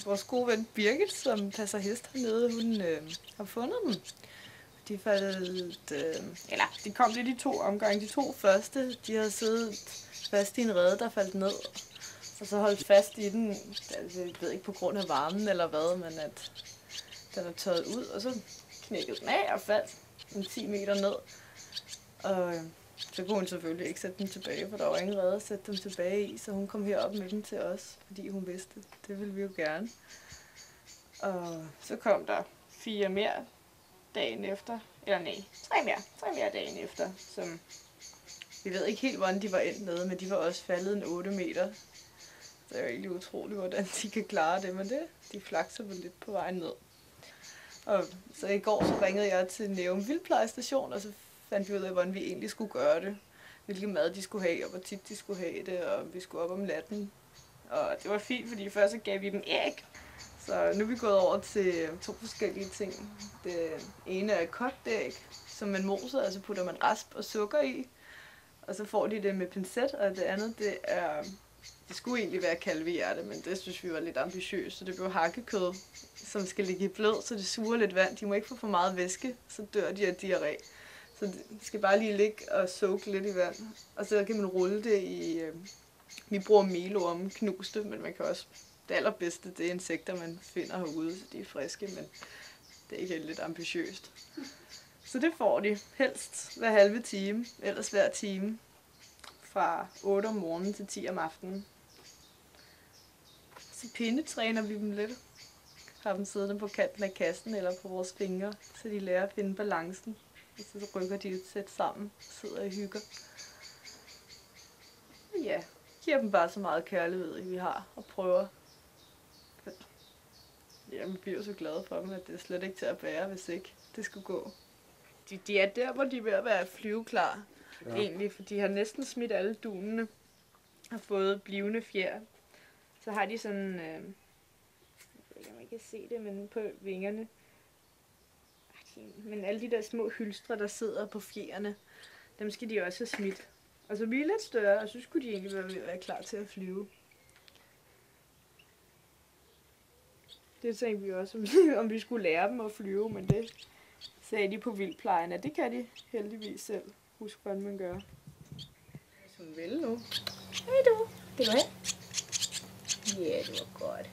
vores gode ven Birgit, som passer hest hernede, hun har fundet dem. De faldt, eller de kom lidt i 2 omgange. De 2 første, de havde siddet fast i en rede, der faldt ned. Og så holdt fast i den, altså, jeg ved ikke på grund af varmen eller hvad, men at den er tørret ud, og så knækkede den af og faldt en 10 meter ned. Og så kunne hun selvfølgelig ikke sætte dem tilbage, for der var ingen rede at sætte dem tilbage i, så hun kom herop med dem til os, fordi hun vidste, det ville vi jo gerne. Og så kom der 4 mere dagen efter, eller nej, 3 mere dagen efter, som vi ved ikke helt, hvordan de var endt nede, men de var også faldet en 8 meter. Det er jo egentlig utroligt, hvordan de kan klare det, men de flakser vel lidt på vejen ned. Og så i går så ringede jeg til Nærum Vildtplejestation, og så fandt vi ud af, hvordan vi egentlig skulle gøre det. Hvilken mad de skulle have, og hvor tit de skulle have det, og vi skulle op om natten. Og det var fint, fordi først så gav vi dem æg. Så nu er vi gået over til 2 forskellige ting. Det ene er kogt æg, som man moser, altså putter man rasp og sukker i. Og så får de det med pincet, og det andet, det skulle egentlig være kalvehjerte, men det synes vi var lidt ambitiøst, så det blev hakkekød, som skal ligge i blød, så det suger lidt vand. De må ikke få for meget væske, så dør de af diarré. Så det skal bare lige ligge og soake lidt i vand, og så kan man rulle det i, vi bruger melorme knuste, men man kan også, det allerbedste, det er insekter, man finder herude, så de er friske, men det er ikke lidt ambitiøst. Så det får de helst hver halve time, ellers hver time, fra 8 om morgenen til 10 om aftenen. Så pindetræner vi dem lidt. Har dem siddende på kanten af kassen eller på vores fingre, så de lærer at finde balancen. Og så rykker de et sæt sammen, sidder og hygger. Og ja, giver dem bare så meget kærlighed, vi har, og prøver. Ja, vi bliver så glade for dem, at det er slet ikke til at bære, hvis ikke det skulle gå. De er der, hvor de er ved at være flyveklar, ja. Egentlig, for de har næsten smidt alle dunene og fået blivende fjer. Så har de sådan, jeg ved ikke, om man kan se det, men på vingerne, men alle de der små hylstre, der sidder på fjerne, dem skal de også have smidt. Og så vi er lidt større, og så skulle de egentlig være klar til at flyve. Det tænkte vi også, om vi skulle lære dem at flyve, men det sagde de på vildtplejen, at det kan de heldigvis selv. Husk, hvordan man gør. Som vel nu. Hej du. Det går hen. Ja, det var godt.